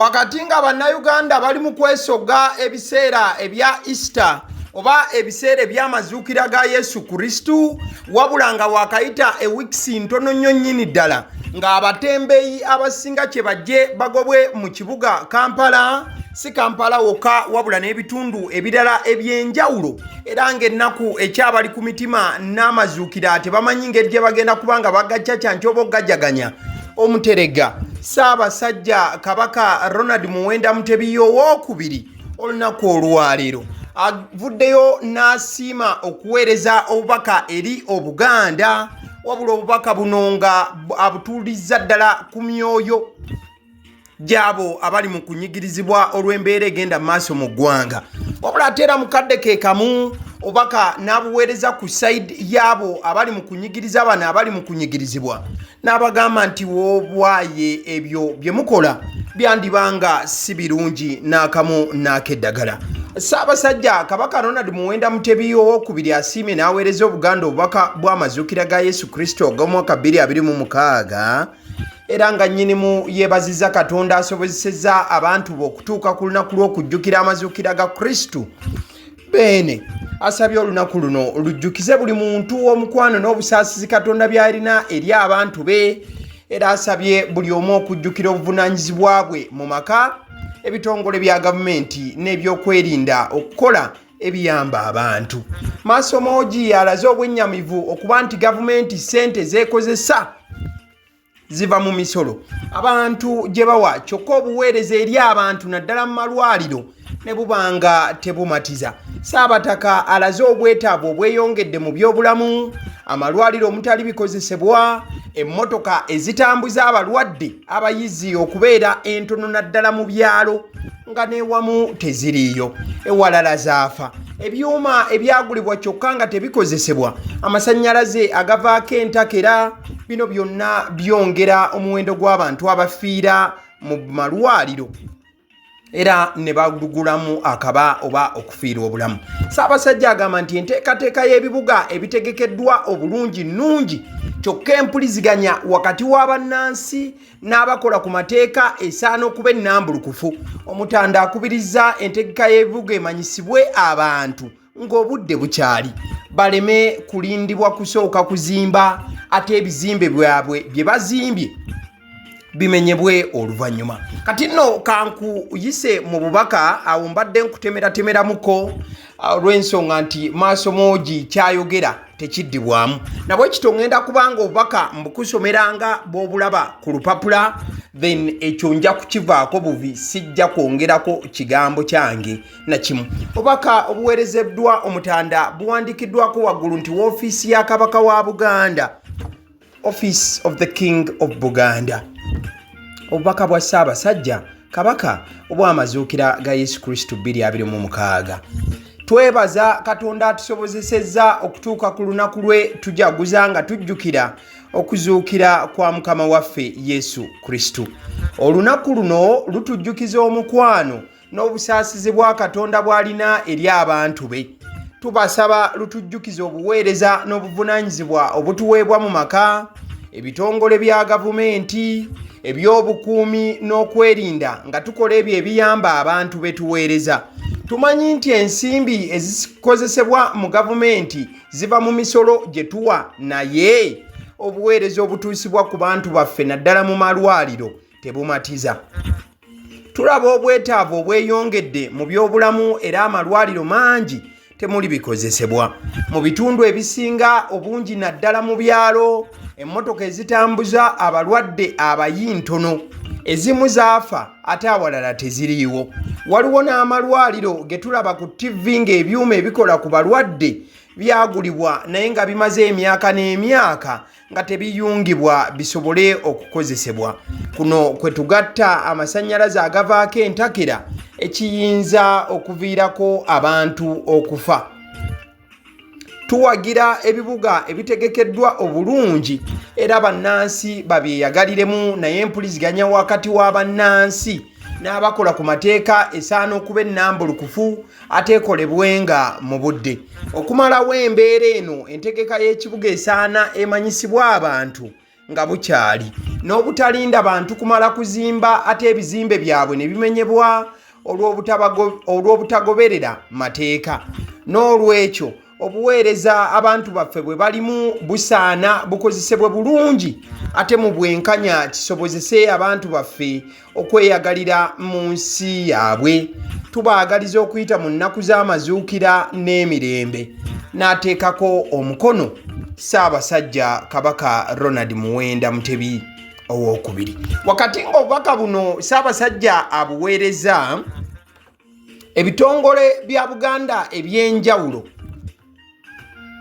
Wakati nga bannayuganda bali mu kwesoga ebiseera ebya Easter oba ebiseera eby'amazuukira ga Yesu Kristu, wabula nga wakayita ewikisi ntono nnyo nnyini ddala ng'abatembeeyi abasinga kye bajje bagobwe mu kibuga Kampala, si Kampala wokka wabula n'ebitundu ebirala eby'enjawulo, era ng'ennaku ekyabali ku mitima n'amazuukira tebamanyi ngeri gye bagenda kubanga bagacacyanca oba oggajaganya. Omuterega Ssaabasajja Kabaka Ronald Muwenda Mutebi owookubiri olunaku olwaleero avuddeyo n'asiima okuweereza obubaka eri Obuganda, wabula obubaka buno nga abutuulizza ddala ku myoyo gy'abo abali mu kunyigirizibwa olw'embeera egenda mu maaso mu ggwanga, wabula ate era mukadde ke kamu obubaka n'abuweereza ku sayidi y'abo abali mu kunyigiriza bano abali mu kunyigirizibwa, n'abagamba nti woobwaye ebyo bye mukola byandibanga si birungi n'akamu n'akeddagala. Ssaabasajja Kabaka Ronald Muwenda Mutebi owookubiri asiimye n'aweereza Obuganda obubaka bw'amazuukira ga Yesu Kristo ogw'omwaka 2026, era nga nnyinimu yeebazizza Katonda asobozesezza abantu be okutuuka ku lunaku lw'okujjukira amazuukira ga Kristo. Bene asabye olunaku luno lujjukize buli muntu omukwano n'obusaasizi Katonda by'alina eri abantu be, era asabye buli omu okujjukira obuvunaanyizibwa bwe mu maka, ebitongole bya gavumenti n'ebyokwerinda okukola ebiyamba abantu. Maasomoogi alaze obwennyamivu okuba nti gavumenti ssente zeekozesa ziva mu misolo abantu gye bawa, kyokka obuweereza eri abantu naddala mu malwaliro ne bubanga tebumatiza. Ssaabataka alaze obwetaavu obweyongedde mu byobulamu, amalwaliro omutali bikozesebwa, emmotoka ezitambuza abalwadde abayizi okubeera entono naddala mu byalo nga n'ewamu teziriiyo, ewalala zaafa, ebyuma ebyagulibwa kyokka nga tebikozesebwa, amasannyalaze agavaako entakera, bino byonna byongera omuwendo gw'abantu abafiira mu malwaliro era ne bagulamu akaba oba okufiirwa obulamu. Ssaabasajja agamba nti enteekateeka y'ebibuga ebitegekeddwa obulungi nnungi, kyokka empuliziganya wakati w'abannansi n'abakola ku mateeka esaana okuba ennambulukufu. Omutanda akubirizza entegeka y'ebibuga emanyisibwe abantu ng'obudde bukyali, baleme kulindibwa kusooka kuzimba ate ebizimbe byabwe bye bazimbye bimenyebwe oluvannyuma. Kati nno kankuyise mu bubaka awo mbadde nkutemeratemeramuko olw'ensonga nti Maasomoogi kyayogera tekiddibwamu, nabwe kito ngenda kubanga obubaka mbukusomeranga bw'obulaba ku lupapula, then ekyo nja kukivaako buvi, sijja kwongerako kigambo kyange na kimu. Obubaka obuweerezeddwa omutanda buwandiikiddwako waggulu nti woofiisi ya Kabaka wa Buganda, Office of the King of Buganda. Obubaka bwa Ssaabasajja Kabaka obw'amazuukira ga Yesu Kristo 2026. Twebaza Katonda atusobozesezza okutuuka ku lunaku lwe tujaguza nga tujjukira okuzuukira kwa Mukama waffe Yesu Kristo. Olunaku luno lutujjukiza omukwano n'obusaasizi bwa Katonda bw'alina eri abantu be. Tubasaba lutujjukiza obuweereza n'obuvunaanyizibwa obutuweebwa mu maka, ebitongole bya gavumenti, ebyobukuumi n'okwerinda nga tukola ebyo ebiyamba abantu be tuweereza. Tumanyi nti ensimbi ezikozesebwa mu gavumenti ziva mu misolo gye tuwa, naye obuweereza obutuusibwa ku bantu baffe naddala mu malwaliro tebumatiza. Tulaba obwetaavu obweyongedde mu byobulamu era amalwaliro mangi temuli bikozesebwa. Mu bitundu ebisinga obungi naddala mu byalo, emmotoka ezitambuza abalwadde abayintono, ezimu zaafa ate awalala teziriiwo. Waliwo n'amalwaliro ge tulaba ku TV ng'ebyuma ebikola ku balwadde byagulibwa naye nga bimaze emyaka n'emyaka nga tebiyungibwa bisobole okukozesebwa. Kuno kwe tugatta amasannyalaze agavaako entakera ekiyinza okuviirako abantu okufa. Tuwagira ebibuga ebitegekeddwa obulungi era bannansi babyeyagaliremu, naye empuliziganya wakati w'abannansi n'abakola ku mateeka esaana okuba ennambulukufu ate ekolebwenga mu budde. Okumalawo embeera eno, entegeka y'ekibuga esaana emanyisibwa abantu nga bukyali n'obutalinda bantu kumala kuzimba ate ebizimbe byabwe ne bimenyebwa olw'obutagoberera mateeka n'olwekyo obuweereza abantu baffe bwe balimu busaana bukozesebwe bulungi ate mu bwenkanya kisobozese abantu baffe okweyagalira mu nsi yaabwe tubaagaliza okuyita mu nnaku z'amazuukira n'emirembe n'ateekako omukono Ssaabasajja Kabaka Ronald Muwenda Mutebi owookubiri. Wakati ng'obubaka buno Ssaabasajja abuweereza ebitongole bya Buganda eby'enjawulo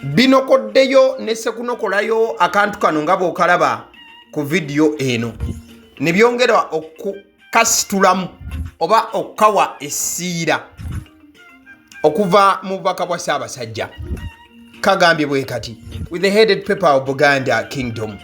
binokoddeyo ne sekunokolayo akantu kano nga bw'okalaba ku vidiyo eno ne byongera okukasitulamu oba okukawa essiira okuva mu bubaka bwa Ssaabasajja. Kagambye bwe kati with the headed paper of Buganda Kingdom.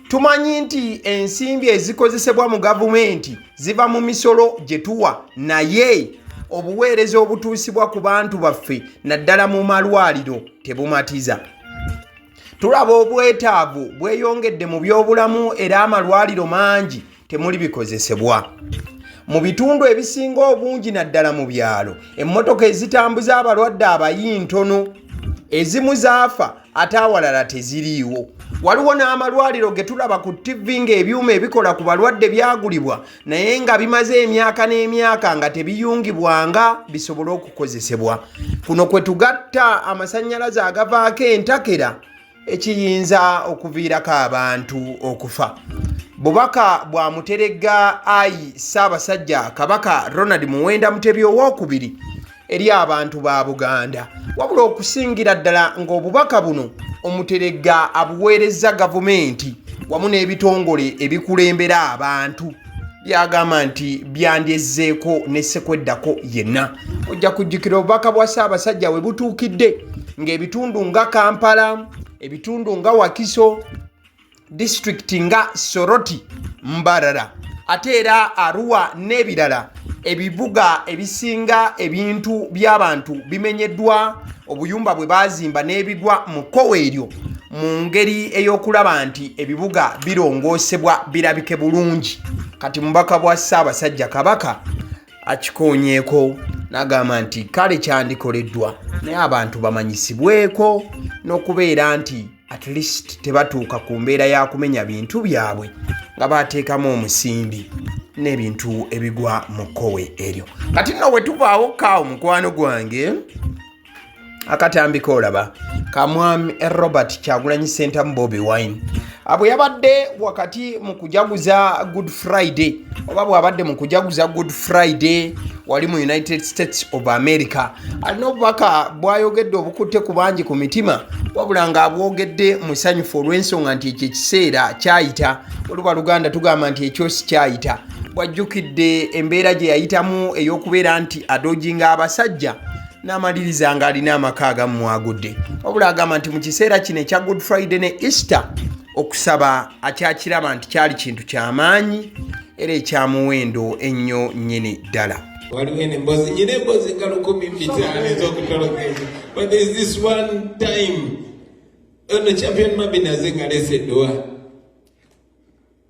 Tumanyi nti ensimbi ezikozesebwa mu gavumenti ziva mu misolo gye tuwa naye obuweereza obutuusibwa ku bantu baffe naddala mu malwaliro tebumatiza. Tulaba obwetaavu bweyongedde mu byobulamu era amalwaliro mangi temuli bikozesebwa. Mu bitundu ebisinga obungi naddala mu byalo emmotoka ezitambuza abalwadde abayi ntono, ezimu zaafa ate awalala teziriiwo. Waliwo n'amalwaliro ge tulaba ku TV ng'ebyuma ebikola ku balwadde byagulibwa naye nga bimaze emyaka n'emyaka nga tebiyungibwanga bisobole okukozesebwa. Kuno kwe tugatta amasannyalaze agavaako entakera ekiyinza okuviirako abantu okufa. Bubaka bwa muteregga ayi Ssaabasajja Kabaka Ronald Muwenda Mutebi owookubiri eri abantu ba Buganda. Wabula okusingira ddala ng'obubaka buno omuteregga abuweereza gavumenti wamu n'ebitongole ebikulembera abantu byagamba nti byandyezeeko nessekweddako yenna. Ojja kujjukira obubaka bwa Ssaabasajja we butuukidde ng'ebitundu nga Kampala, ebitundu nga Wakiso, disitulikiti nga Soroti, Mbarara ate era Arua n'ebirala ebibuga ebisinga ebintu by'abantu bimenyeddwa obuyumba bwe bazimba n'ebigwa mu kkowe eryo mu ngeri ey'okulaba nti ebibuga birongoosebwa birabike bulungi. Kati mubaka bwa Ssaabasajja Kabaka akikoonyeeko n'agamba nti kale kyandikoleddwa naye abantu bamanyisibweko n'okubeera nti at least tebatuuka ku mbeera ya kumenya bintu byabwe nga bateekamu omusimbi n'ebintu ebigwa mu kkowe eryo. Kati nno bwe tuvaawo kaawo mukwano gwange akatambika olaba kamwami Robert Kyagulanyi Center mu Bobi Wine bwe yabadde wakati mu kujaguza Good Friday oba bw'abadde mu kujaguza Good Friday wali mu United States of America alina obubaka bwayogedde obukutte ku bangi ku mitima wabula ng'abwogedde musanyufu olw'ensonga nti ekyo ekiseera kyayita oluba Luganda tugamba nti ekyosi kyayita. Bwajjukidde embeera gye yayitamu ey'okubeera nti adojinga abasajja n'amaliriza ng'alina amaka agamu mwagudde. Wabula agamba nti mu kiseera kino ekya Good Friday ne Easter okusaba akyakiraba nti kyali kintu ky'amaanyi era ekyamuwendo ennyo nnyini ddala. Waliwo emboozi nyina emboozi nga 15 ez'okutologeza. But there is this one time ono champion Mabinaze ng'aleese eddowa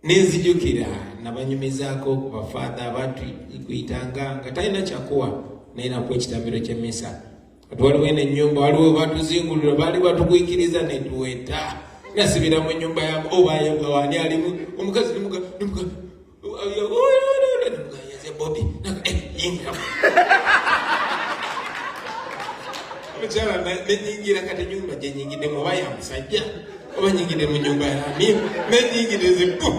nenzijukira nabanyumizaako ku bafaada abantu kuyitanga nga talina kyakuwa naye nakuwa ekitambiro ky'emmisa. Kati waliwo eno ennyumba waliwo batuzingulira baali batugwikiriza ne tuweta nasibira mu nnyumba yamu oba wani alimu omukazi Bobi yinga omukyala nenyingira kati nyumba gye nyingidde muba ya musajja oba nyingidde mu nyumba yami nenyingidde zipu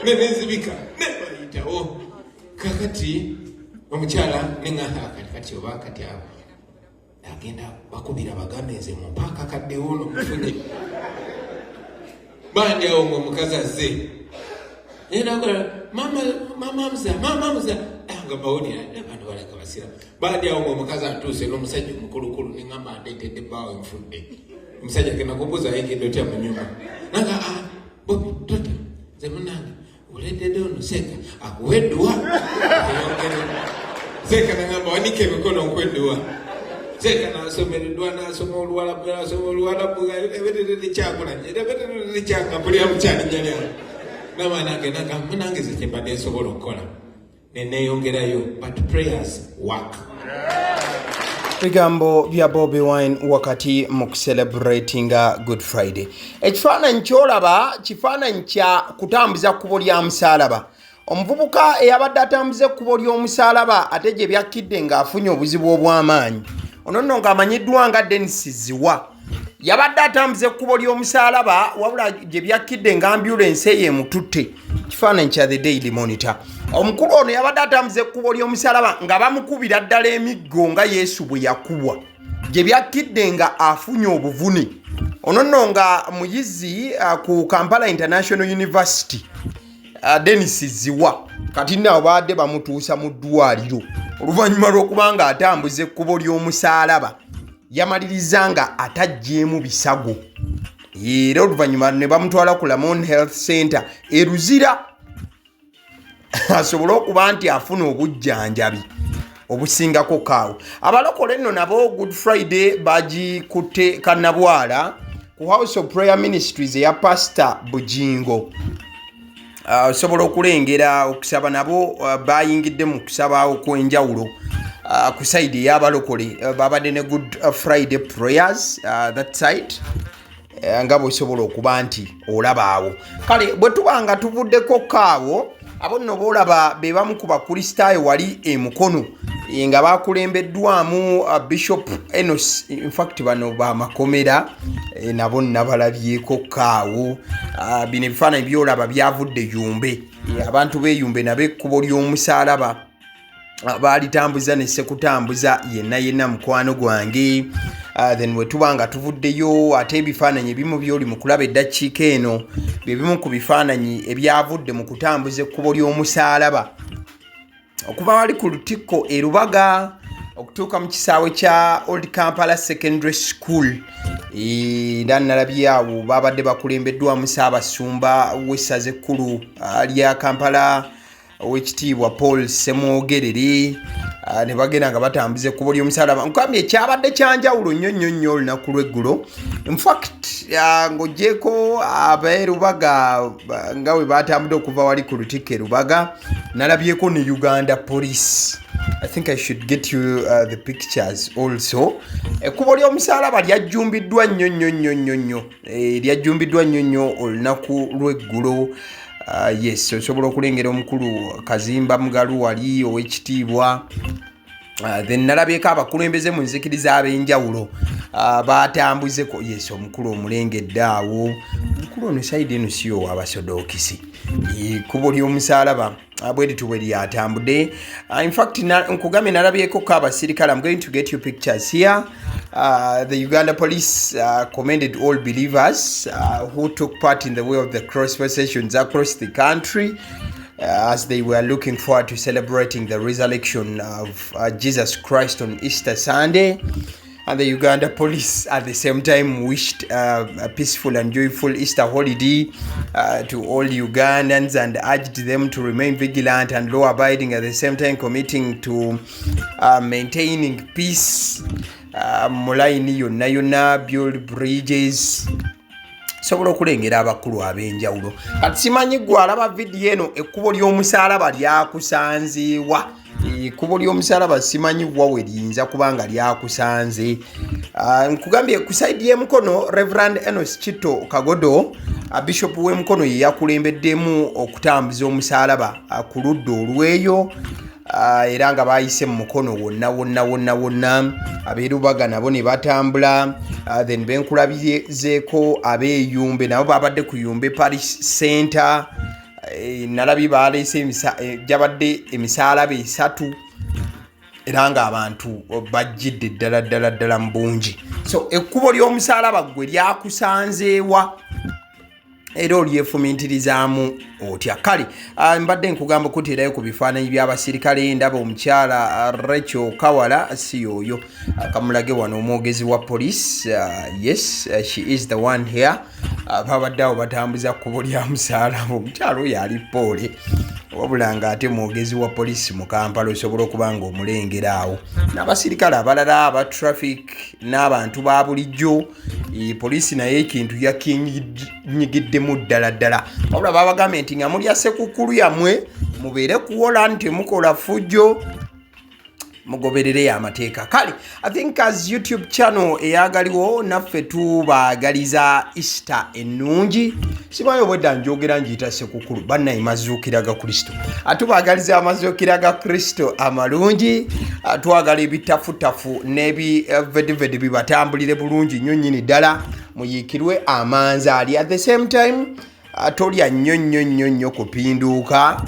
nenezibika nebayitawo kakati omukyala neŋŋaha kati oba kati abo agenda bakubira bagameze mu mpaaka kaddewo nomufune bandi awo ng'omukazi azze yenakola mama muza nga bawulira abantu balaka basira bandi awo ng'omukazi atuuse n'omusajja omukulukulu neŋŋamba ndeetedde bbaawo enfudde omusajja agenda kubuuza ayingidde otya mu nyumba nanga Bobi tota nze munange uleetedde ono seeka akuwedduwa eyongere seeka nagamba wanika emikono nkwedduwa Zeka nasomereddwa nasoma Oluwalabu ebeterere kyakolanye ebeterere kyakapulira mukyali nyalya n'abaana ge nange zekyembadde nsobola okukola neneeyongerayo but prayers work. Bigambo bya Bobi Wine wakati mu celebratinga Good Friday. Ekifaananyi kyolaba kifaananyi kya kutambuza kkubo lya musaalaba. Omuvubuka eyabadde atambuza ekkubo ly'omusaalaba ate gye byakkidde ng'afunye obuzibu obw'amaanyi. Ono nno ng'amanyiddwa nga Dennis Ziwa. Yabadde atambuza ekkubo ly'omusaalaba wabula gye byakkidde nga ambulance eyo emututte. Kifaananyi kya The Daily Monitor. Omukulu ono yabadde atambuza ekkubo ly'omusaalaba nga bamukubira ddala emiggo nga Yesu bwe yakubwa. Gye byakkidde nga afunye obuvune. Ono nno nga muyizi ku Kampala International University. Dennis Ziwa kati nno baadde bamutuusa mu ddwaliro oluvannyuma lw'okuba nga atambuza ekkubo ly'omusaalaba yamaliriza nga atajjeemu bisago era oluvannyuma ne bamutwala ku Lamon Health Center eruzira asobole okuba nti afuna obujjanjabi obusingako kaawo. Abalokole nno nabo Good Friday bagikutte kannabwala ku House of Prayer Ministries eya Pastor Bujingo. Osobola okulengera okusaba nabo bayingidde mu kusaba okwenjawulo ku side y'abalokole babadde ne Good Friday prayers that side nga bw'osobola okuba nti olaba awo. Kale bwe tuba nga tuvuddeko kaawo abo nno boolaba be bamu ku bakristaayo wali emukono nga bakulembeddwamu Bishop Enos. In fact bano bamakomera nabo nabalabyeko kaawo. Bino ebifaananyi byolaba byavudde Yumbe. Abantu b'eyumbe nab'ekkubo ly'omusaalaba baalitambuza ne sekutambuza yenna mukwano gwange. Then we tuba nga tuvuddeyo ate ebifaananyi ebimu byoli mu kulaba eddakiika eno bye bimu ku bifaananyi ebyavudde mu kutambuza ekkubo ly'omusaalaba okuva wali ku Lutikko e Lubaga okutuuka mu kisaawe kya Old Kampala Secondary School. Era nalabye awo babadde bakulembeddwamu Ssaabasumba w'essaza ekkulu lya Kampala ow'ekitiibwa Paul Semwogerere ne bagenda nga batambuza ekkubo ly'omusaalaba. Nkambye ekyabadde kyanjawulo nnyo olunaku lw'eggulo. In fact ng'oggyeko ab'e Lubaga nga bwe batambudde okuva wali ku Lutikko e Lubaga nalabyeko ne Uganda Police. I think I should get you the pictures also. Ekkubo ly'omusaalaba lyajjumbiddwa nnyo. Lyajjumbiddwa nnyo olunaku lw'eggulo. Yes, osobola okulengera omukulu Kazimba Mugalu wali ow'ekitiibwa. Then nalabyeko abakulembeze mu nzikiriza ab'enjawulo batambuzeko. Yes, omukulu omulengedde awo. Omukulu ono side eno si ow'abasodookisi. Ekkubo ly'omusaalaba bweritu bwe lyatambudde. In fact nkugambye nalabyeko abasirikale. I'm going to get you pictures here. The Uganda police commended all believers who took part in the way of the cross processions across the country as they were looking forward to celebrating the resurrection of Jesus Christ on Easter Sunday. And the Uganda police at the same time wished a peaceful and joyful Easter holiday to all Ugandans and urged them to remain vigilant and law-abiding, at the same time committing to maintaining peace. Mulaini yonna build bridges. Sobola okulengera abakulu ab'enjawulo. Kati simanyi gwe alaba vidiyo eno ekkubo ly'omusaalaba lyakusanzeewa. Ekkubo ly'omusaalaba simanyi wawe liyinza kubanga lyakusanze. Nkugambye ku side y'emukono Reverend Enos Chito Kagodo Bishop w'emukono ye yakulembeddemu okutambuza omusaalaba ku ludda olweyo. Era nga bayise mu mukono wonna ab'e Lubaga nabo ne batambula. Then benkulabizeeko ab'eyumbe nabo babadde ku Yumbe Parish Center. Nalabye baleese gyabadde emisaalaba 3 era nga abantu bajjidde ddala mu bungi. So ekkubo ly'omusaalaba gwe lyakusanzeewa era olyefumintirizaamu otya. Kale mbadde nkugamba okuteerayo ku bifaananyi by'abasirikale. Ndaba omukyala Rachel Kawala si yoyo akamulage wano omwogezi wa police. Yes, she is the one here. Babadde awo batambuza kkubo lya musaalaba. Omukyala oyo ali poole. wabula nga ate mwogezi wa polisi mu Kampala osobola okuba nga omulengera awo n'abasirikale abalala aba traffic n'abantu ba bulijjo. Polisi naye ekintu yakinyigiddemu ddala wabula babagambye nti nga mulya sekukulu yammwe mubeere kuwola nti mukola fujjo mugoberere amateeka. Kale I think as YouTube channel eyagaliwo naffe tubaagaliza Easter ennungi. Simanyi obwedda njogera njiyita sekukulu bannaye mazuukira ga Kristo. Atubaagaliza amazuukira ga Kristo amalungi. Twagala ebitafutafu n'ebivedivedi bibatambulire bulungi nnyo nnyini ddala. Muyiikirwe amanzaali at the same time tolya nnyo kupinduuka.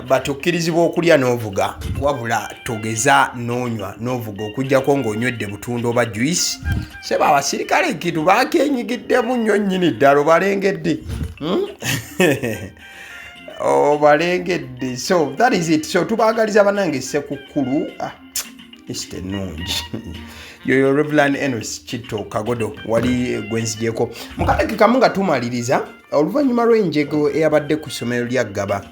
Batukkirizibwa okulya n'ovuga wabula togeza n'onywa n'ovuga okujjako ng'onywedde butunda oba juice. Seba abasirikale ekintu baakenyigiddemu nnyo nnyini ddala obalengedde. Obalengedde. So that is it. So tubaagaliza bannange sekukulu Easter ennungi. Yoyo Reverend Enos Kitto Kagodo wali gwenzijeko. Mukadde kamu nga tumaliriza oluvannyuma lw'enjego eyabadde ku ssomero lya Gaba.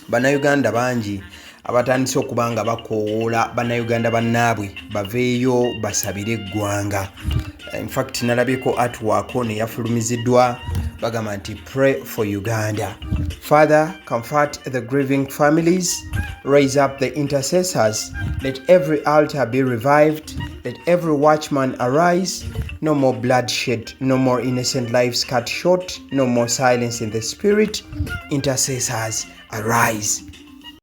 Bannayuganda bangi abatandise okuba nga bakoowoola bannayuganda bannaabwe baveeyo basabire eggwanga. In fact nalabyeko artwork ne yafulumiziddwa bagamba nti pray for Uganda. Father, comfort the grieving families, raise up the intercessors, let every altar be revived, let every watchman arise, no more bloodshed, no more innocent lives cut short, no more silence in the spirit, intercessors arise.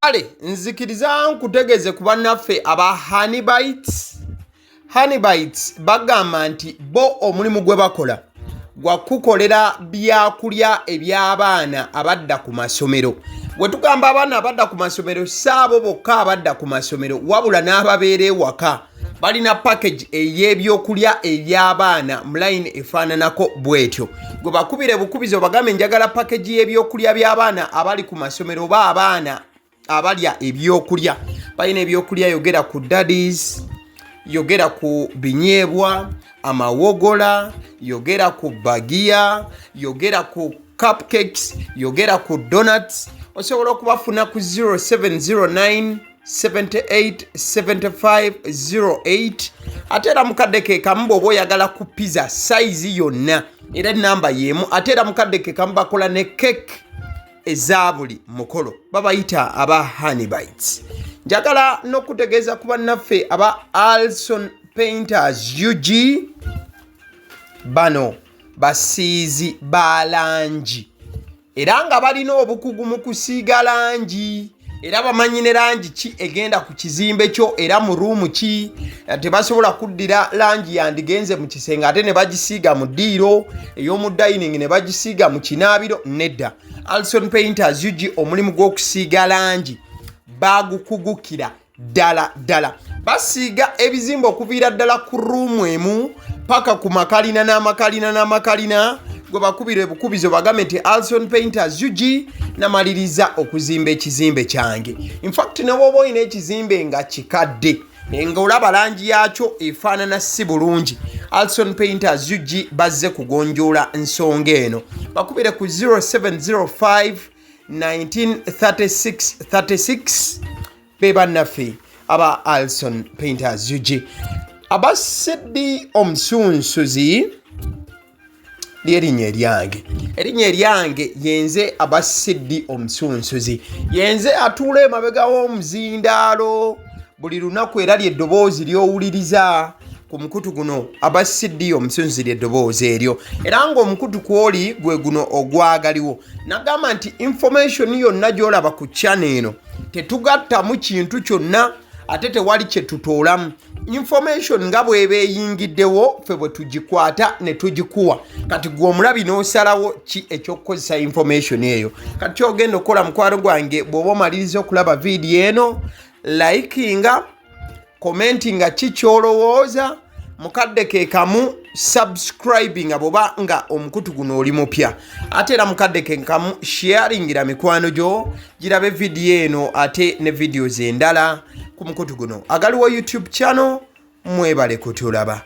Ale nzikiriza nkutegeze ku bannaffe aba Honeybites bagamba nti bo omulimu gwe bakola gwa kukolera byakulya eby'abaana abadda ku masomero. Bwe tugamba abaana abadda ku masomero saabo bokka abadda ku masomero wabula n'ababeera ewaka balina package ey'ebyokulya eby'abaana mu line efaananako bwetyo. Gwe bakubire bukubizo bagambe njagala package y'ebyokulya by'abaana abali ku masomero oba abaana abalya ebyokulya. Balina ebyokulya yogera ku daddies, yogera ku binyeebwa, amawogola, yogera ku bagiya, yogera ku cupcakes, yogera ku donuts. Osobola okubafuna ku 0709 787508 ate era mukadde ke kamu bw'oba oyagala ku pizza size yonna era namba y'emu ate era mukadde ke kamu bakola ne cake eza buli mukolo babayita aba Honeybites. Njagala n'okutegeeza ku bannaffe aba Alson Painters UG bano basiizi ba langi era nga balina obukugu mu kusiiga langi era bamanyi ne langi ki egenda ku kizimbe kyo era mu ruumu ki. Tebasobola kuddira langi yandigenze mu kisenge ate ne bagisiiga mu ddiiro ey'omu dining ne bagisiiga mu kinaabiro nedda. Alson Painters UG omulimu gw'okusiiga langi bagukugukira ddala. Basiiga ebizimbe okuviira ddala ku ruumu emu paka ku makalina gwe bakubira ebukubizo bagambe nti Alson Painters UG namaliriza okuzimba ekizimbe kyange. In fact ne bw'oba olina ekizimbe nga kikadde nga olaba langi yakyo efaanana si bulungi, Alson Painters UG bazze kugonjoola nsonga eno. Bakubire ku 0705 1936 be bannaffe aba Alson Painters UG. Aba Sidi Omusunsuzi ly'erinnya eryange yenze aba Sidi Omusunsuzi. Yenze atuula emabega w'omuzindaalo buli lunaku era ly'eddoboozi ly'owuliriza ku mukutu guno aba Sidi Omusunsuzi ly'eddoboozi eryo era ng'omukutu kw'oli gwe guno ogwagaliwo. Nagamba nti information yonna gy'olaba ku channel eno tetugattamu kintu kyonna ate tewali kye tutoolamu. Information nga bw'eba eyingiddewo ffe bwe tugikwata ne tugikuwa. Kati gwe omulabi n'osalawo ki eky'okukozesa information eyo. Kati ky'ogenda okukola mukwano gwange bw'oba omaliriza okulaba vidiyo eno, likinga, commentinga ki ky'olowooza, mukadde ke kamu subscribinga bw'oba nga omukutu guno oli mupya. Ate era mukadde ke kamu sharingira mikwano gyo girabe vidiyo eno ate ne videos endala ku mukutu guno. Agaliwo YouTube channel mwebale kutulaba.